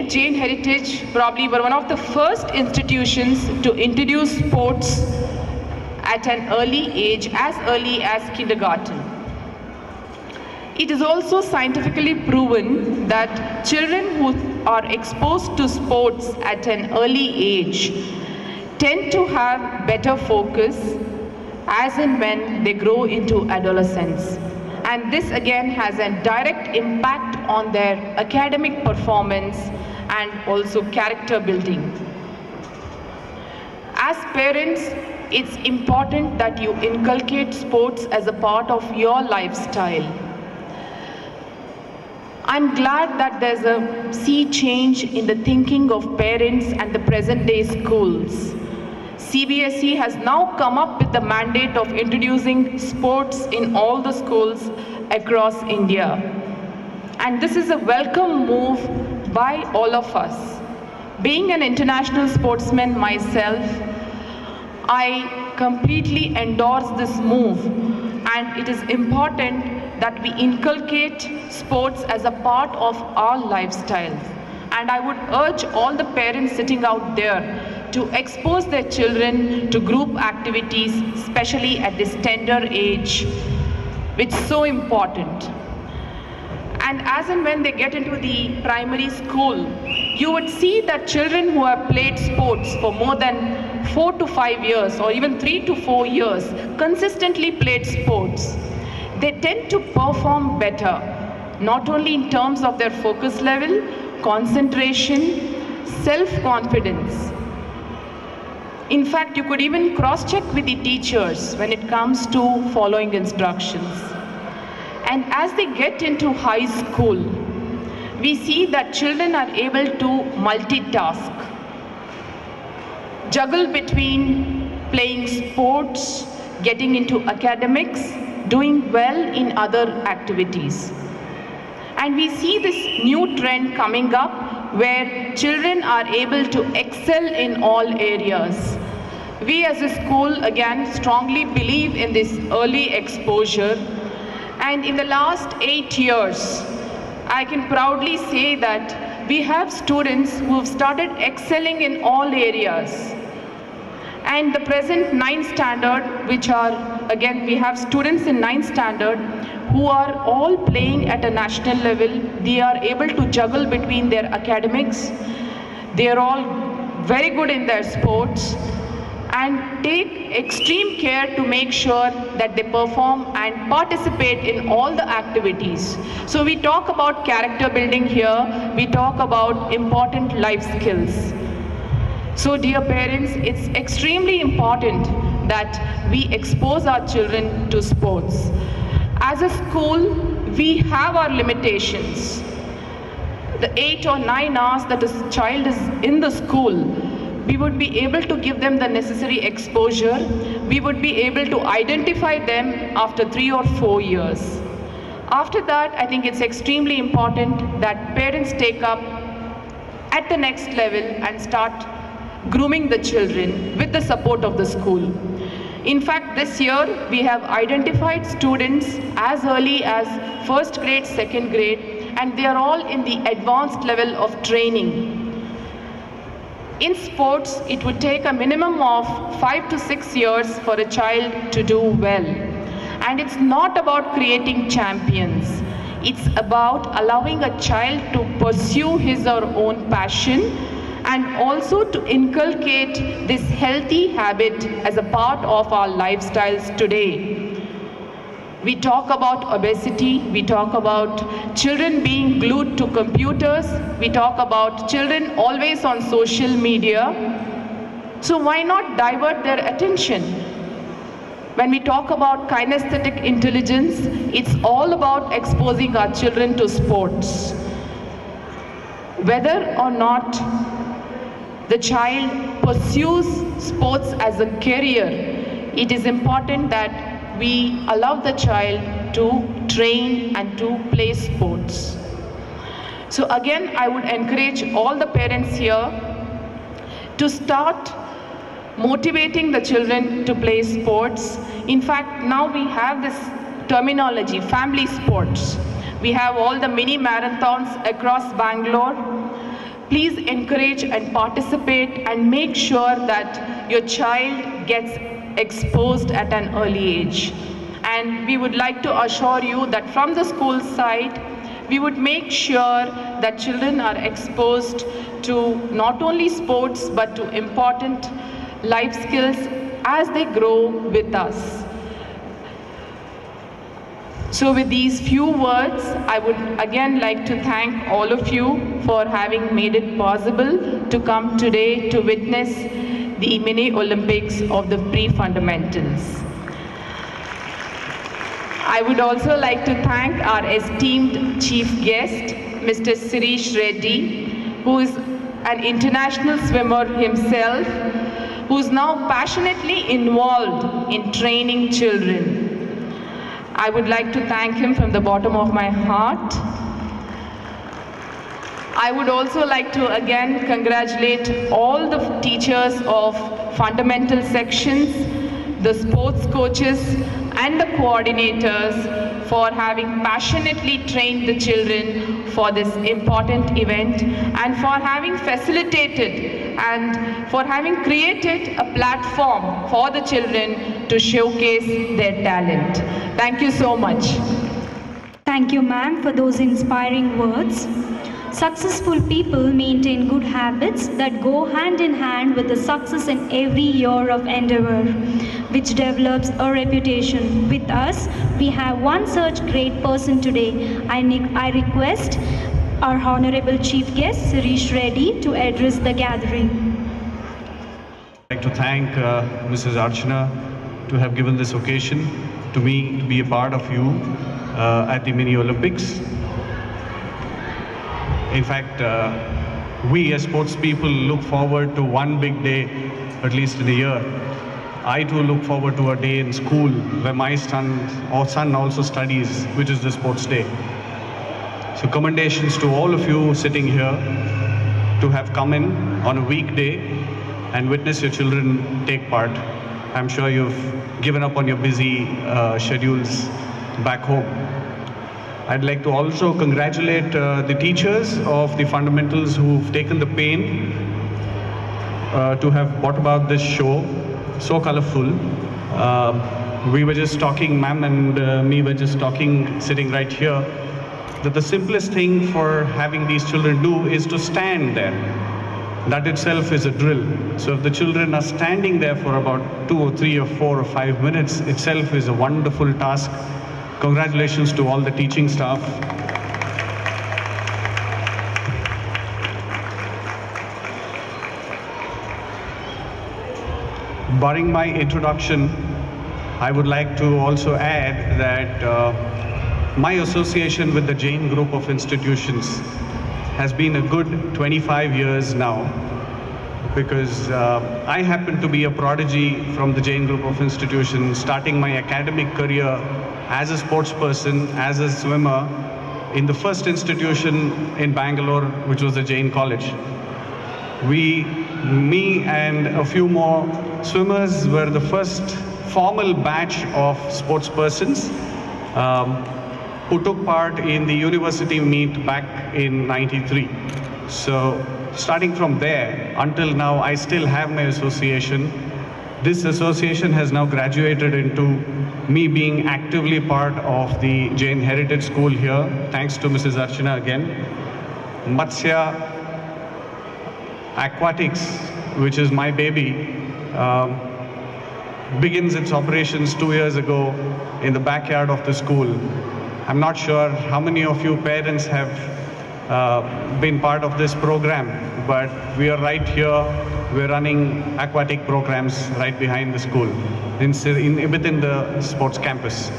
Jain Heritage probably were one of the first institutions to introduce sports at an early age, as early as kindergarten. It is also scientifically proven that children who are exposed to sports at an early age tend to have better focus as and when they grow into adolescence. And this again has a direct impact on their academic performance and also character building. As parents, it's important that you inculcate sports as a part of your lifestyle. I'm glad that there's a sea change in the thinking of parents and the present day schools. CBSE has now come up with the mandate of introducing sports in all the schools across India. And this is a welcome move by all of us. Being an international sportsman myself, I completely endorse this move, and it is important that we inculcate sports as a part of our lifestyles. And I would urge all the parents sitting out there to expose their children to group activities, especially at this tender age, which is so important. And as and when they get into the primary school, you would see that children who have played sports for more than 4 to 5 years, or even 3 to 4 years, consistently played sports, they tend to perform better, not only in terms of their focus level, concentration, self-confidence. In fact, you could even cross-check with the teachers when it comes to following instructions. And as they get into high school, we see that children are able to multitask, juggle between playing sports, getting into academics, doing well in other activities. And we see this new trend coming up where children are able to excel in all areas. We as a school, again, strongly believe in this early exposure. And in the last 8 years, I can proudly say that we have students who have started excelling in all areas. And the present 9th standard, which are, again, we have students in 9th standard who are all playing at a national level. They are able to juggle between their academics. They are all very good in their sports and take extreme care to make sure that they perform and participate in all the activities. So we talk about character building here. We talk about important life skills. So dear parents, it's extremely important that we expose our children to sports. As a school, we have our limitations. The 8 or 9 hours that a child is in the school, we would be able to give them the necessary exposure. We would be able to identify them after 3 or 4 years. After that, I think it's extremely important that parents take up at the next level and start grooming the children with the support of the school. In fact, this year we have identified students as early as 1st grade, 2nd grade, and they are all in the advanced level of training. In sports, it would take a minimum of 5 to 6 years for a child to do well. And it's not about creating champions. It's about allowing a child to pursue his or her own passion and also to inculcate this healthy habit as a part of our lifestyles today. We talk about obesity, we talk about children being glued to computers, we talk about children always on social media. So why not divert their attention? When we talk about kinesthetic intelligence, it's all about exposing our children to sports. Whether or not the child pursues sports as a career, it is important that we allow the child to train and to play sports. So again, I would encourage all the parents here to start motivating the children to play sports. In fact, now we have this terminology, family sports. We have all the mini marathons across Bangalore. please encourage and participate and make sure that your child gets exposed at an early age. And we would like to assure you that from the school side, we would make sure that children are exposed to not only sports but to important life skills as they grow with us. So with these few words, I would again like to thank all of you for having made it possible to come today to witness the mini Olympics of the pre-fundamentals. I would also like to thank our esteemed chief guest, Mr. Sirish Reddy, who is an international swimmer himself, who is now passionately involved in training children. I would like to thank him from the bottom of my heart. I would also like to again congratulate all the teachers of fundamental sections, the sports coaches and the coordinators for having passionately trained the children for this important event and for having facilitated and for having created a platform for the children to showcase their talent. Thank you so much. Thank you, ma'am, for those inspiring words. Successful people maintain good habits that go hand in hand with the success in every year of endeavor, which develops a reputation. With us, we have one such great person today. I request our Honorable Chief Guest, Sirish Reddy, to address the gathering. I'd like to thank Mrs. Archana to have given this occasion to me to be a part of you at the Mini Olympics. In fact, we as sports people look forward to one big day, at least in a year. I too look forward to a day in school where my son also studies, which is the sports day. So commendations to all of you sitting here to have come in on a weekday and witness your children take part. I'm sure you've given up on your busy schedules back home. I'd like to also congratulate the teachers of the fundamentals who've taken the pain to have brought about this show, so colorful. We were just talking, ma'am and me were just talking, sitting right here, that the simplest thing for having these children do is to stand there. That itself is a drill. So if the children are standing there for about 2 or 3 or 4 or 5 minutes, itself is a wonderful task. Congratulations to all the teaching staff. Barring my introduction, I would like to also add that my association with the Jain Group of institutions has been a good 25 years now, because I happen to be a prodigy from the Jain Group of institutions, starting my academic career as a sports person, as a swimmer, in the first institution in Bangalore, which was the Jain College. Me and a few more swimmers were the first formal batch of sports persons who took part in the university meet back in '93. So starting from there until now, I still have my association. This association has now graduated into me being actively part of the Jain Heritage School here, thanks to Mrs. Archana again. Matsya Aquatics, which is my baby, begins its operations 2 years ago in the backyard of the school. I'm not sure how many of you parents have been part of this program, but we are right here. We're running aquatic programs right behind the school, within the sports campus.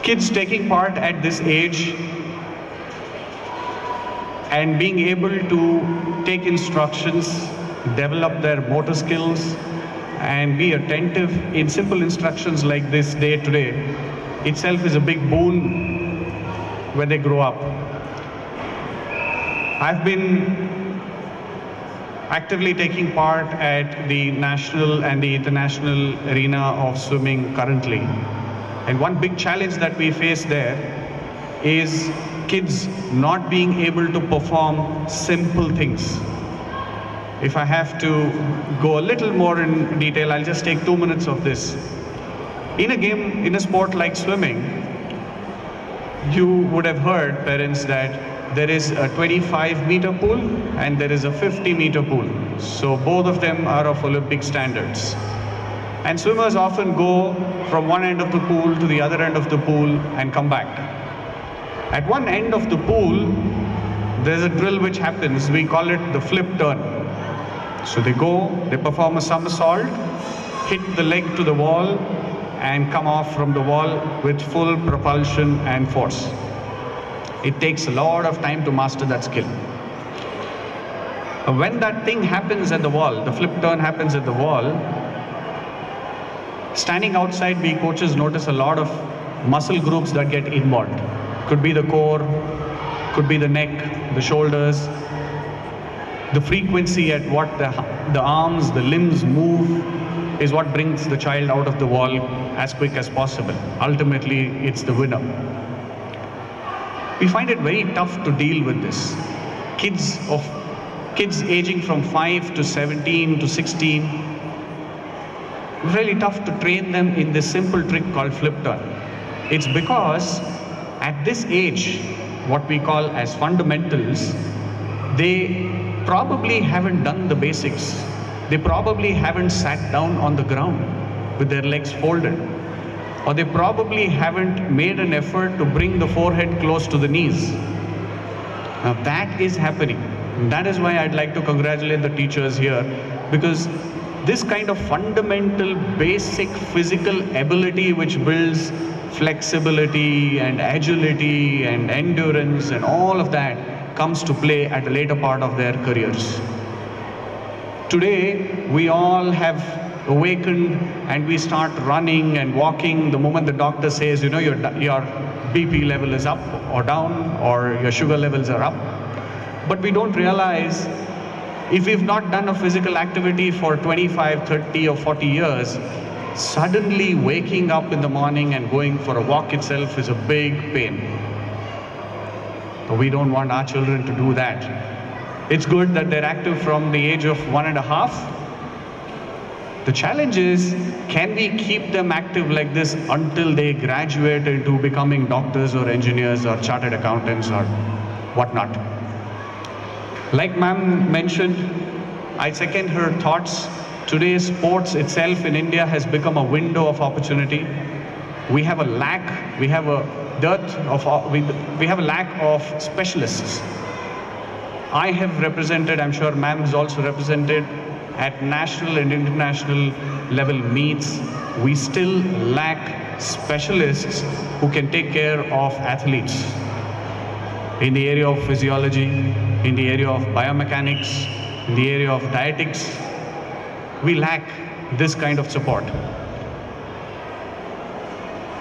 Kids taking part at this age and being able to take instructions, develop their motor skills, and be attentive in simple instructions like this day to day itself is a big boon when they grow up. I've been actively taking part at the national and the international arena of swimming currently. And one big challenge that we face there is kids not being able to perform simple things. If I have to go a little more in detail, I'll just take 2 minutes of this. In a game, in a sport like swimming, you would have heard, parents, that there is a 25-meter pool and there is a 50-meter pool. So both of them are of Olympic standards. And swimmers often go from one end of the pool to the other end of the pool and come back. At one end of the pool, there's a drill which happens. We call it the flip turn. So they go, they perform a somersault, hit the leg to the wall, and come off from the wall with full propulsion and force. It takes a lot of time to master that skill. When that thing happens at the wall, the flip turn happens at the wall, standing outside, we coaches notice a lot of muscle groups that get involved. Could be the core, could be the neck, the shoulders. The frequency at what the arms, the limbs move is what brings the child out of the wall as quick as possible. Ultimately, it's the winner. We find it very tough to deal with this. Kids aging from 5 to 17 to 16, really tough to train them in this simple trick called flip turn. It's because at this age, what we call as fundamentals, they probably haven't done the basics. They probably haven't sat down on the ground with their legs folded. Or they probably haven't made an effort to bring the forehead close to the knees. Now that is happening. And that is why I'd like to congratulate the teachers here, because this kind of fundamental, basic physical ability which builds flexibility and agility and endurance and all of that comes to play at a later part of their careers. Today, we all have awakened and we start running and walking the moment the doctor says, you know, your BP level is up or down, or your sugar levels are up. But we don't realize, if we've not done a physical activity for 25, 30 or 40 years, suddenly waking up in the morning and going for a walk itself is a big pain. But we don't want our children to do that. It's good that they're active from the age of 1.5. The challenge is, can we keep them active like this until they graduate into becoming doctors or engineers or chartered accountants or whatnot? Like ma'am mentioned, I second her thoughts. Today, sports itself in India has become a window of opportunity. We have a lack, we have a dearth of, we have a lack of specialists. I have represented, I'm sure ma'am has also represented, at national and international level meets. We still lack specialists who can take care of athletes in the area of physiology, in the area of biomechanics, in the area of dietetics. We lack this kind of support.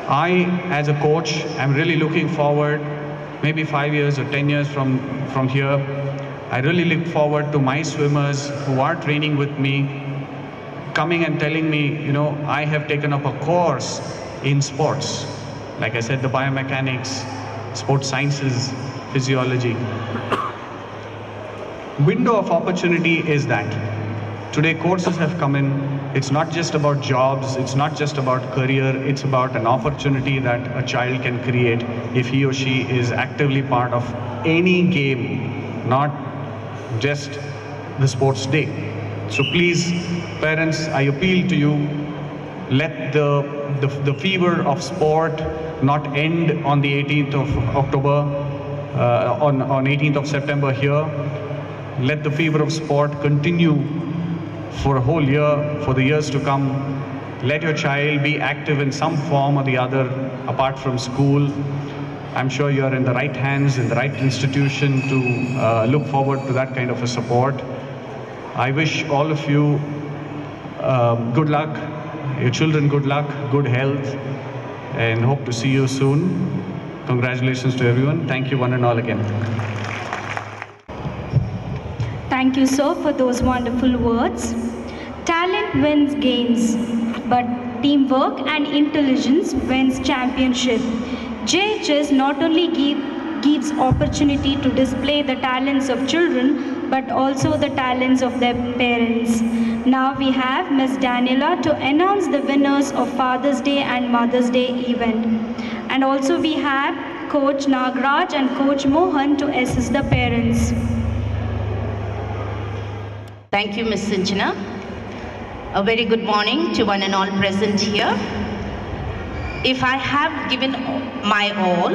I, as a coach, am really looking forward, maybe 5 years or 10 years from here, I really look forward to my swimmers who are training with me, coming and telling me, you know, I have taken up a course in sports. Like I said, the biomechanics, sports sciences, physiology. Window of opportunity is that. Today courses have come in. It's not just about jobs, it's not just about career, it's about an opportunity that a child can create if he or she is actively part of any game, not just the sports day. So please, parents, I appeal to you, let the fever of sport not end on the 18th of October, on 18th of September here. Let the fever of sport continue for a whole year, for the years to come. Let your child be active in some form or the other apart from school. I'm sure you're in the right hands, in the right institution to look forward to that kind of a support. I wish all of you good luck, your children good luck, good health, and hope to see you soon. Congratulations to everyone. Thank you one and all again. Thank you, sir, for those wonderful words. Talent wins games, but teamwork and intelligence wins championship. JHS not only gives opportunity to display the talents of children, but also the talents of their parents. Now we have Ms. Daniela to announce the winners of Father's Day and Mother's Day event. And also we have Coach Nagraj and Coach Mohan to assist the parents. Thank you, Ms. Sinjana. A very good morning to one and all present here. If I have given my all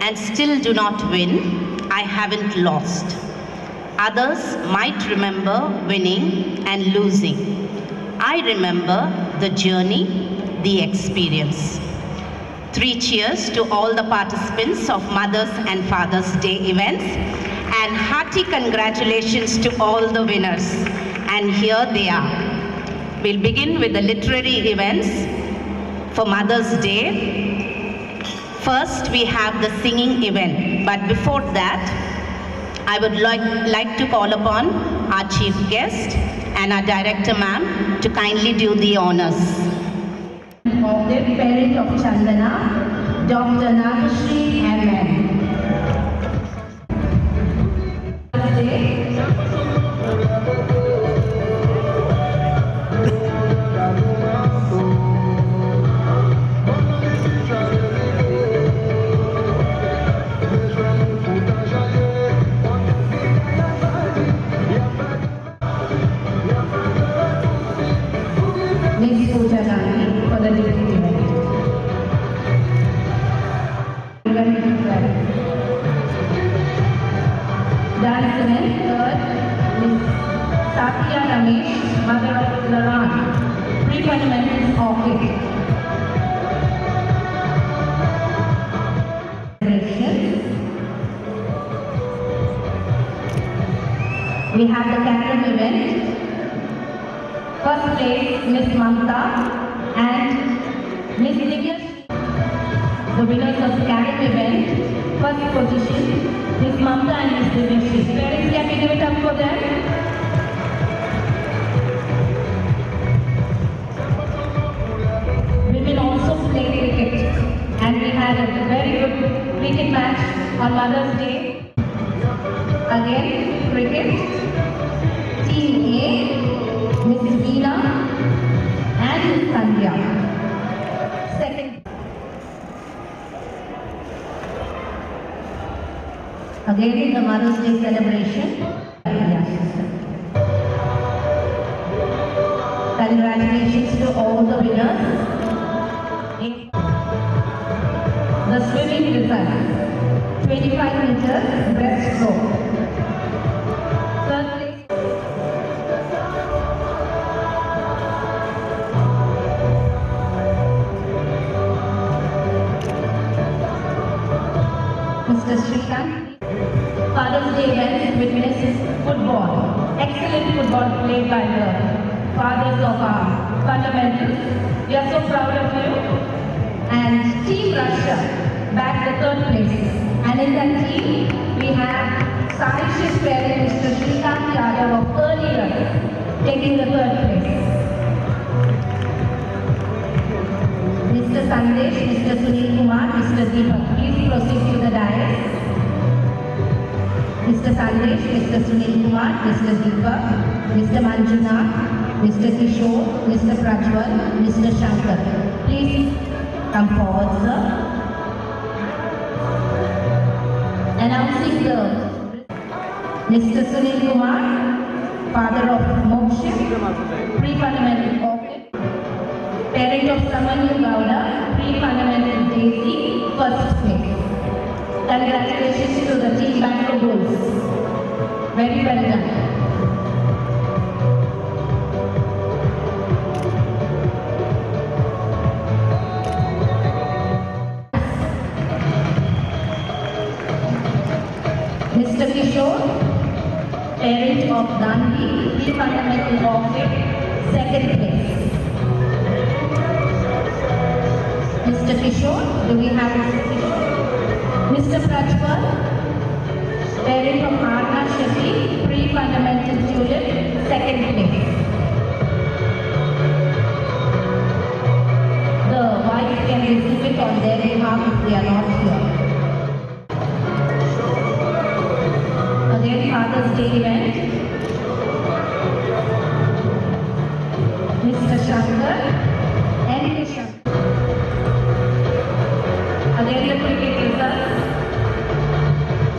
and still do not win, I haven't lost. Others might remember winning and losing. I remember the journey, the experience. 3 cheers to all the participants of Mother's and Father's Day events, and hearty congratulations to all the winners. And here they are. We'll begin with the literary events for Mother's Day. First, we have the singing event. But before that, I would like to call upon our chief guest and our director, ma'am, to kindly do the honors. Of the parent of Chandana, Dr. Nagashri M.N. Miss Pooja Gandhi for the different event. Dance event, third, Miss Satya Ramesh, mother of Laran, pre-fundamental orchid. We have the carrom event. First place, Miss Mamta and Miss Divya. The winners of carrom event. First position, Miss Mamta and Miss Divya. Parents, can we give it up for them? Women also play cricket, and we had a very good cricket match on Mother's Day. Again, cricket. Team A, Mrs. Veena and Miss Sandhya. Second. Again in the Mother's Day celebration. Congratulations to all the winners. The swimming result, 25 meters breaststroke. Third place. Mr. Srikanth. Father's Day event witnesses football. Excellent football played by the fathers of our fundamentals. We are so proud of you. And Team Russia back the third place. And in that team, we have Sanish's parent, Mr. Srikanth Yadav of earlier, taking the third place. Mr. Sandesh, Mr. Sunil Kumar, Mr. Deepak, please proceed to the dais. Mr. Sandesh, Mr. Sunil Kumar, Mr. Deepak, Mr. Manjunath, Mr. Kishore, Mr. Prajwal, Mr. Shankar. Please come forward, sir. Announcing the Mr. Sunil Kumar, father of Moksha, pre-fundamental orchid, parent of Samanyu Gowda, pre-fundamental Daisy, first place. Congratulations to the team Bangalore Bulls. Very well done. Mr. Kishore, parent of Gandhi, pre-fundamental orchid, second place. Mr. Kishore, do we have Mr. Kishore? Mr. Prajwal, parent of Arna Shetty, pre-fundamental tulip, second place. The wife can receive it on their behalf if they are not here. Father's Day event. Mr. Shankar and K. Shankar. Again the cricket results.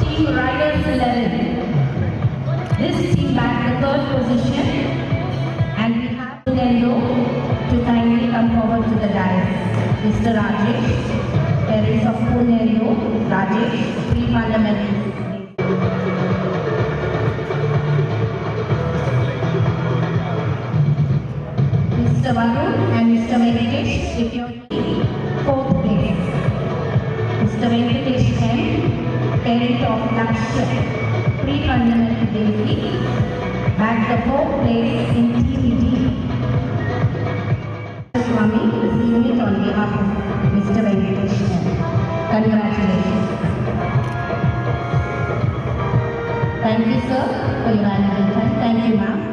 Team Riders 11. This team bagged the third position, and we have Nendo to kindly come forward to the dais. Mr. Rajesh, parents of Punendo, Rajesh, pre-parliamentary. Mr. Varun and Mr. Venkatesh, security, fourth place. Mr. Venkatesh M, parent of Lakshya, pre-fundamental Delhi, bagged the fourth place in Team D. Swami receiving it on behalf of Mr. Venkatesh M. Congratulations. Thank you, sir, for your valuable time. Thank you, ma'am.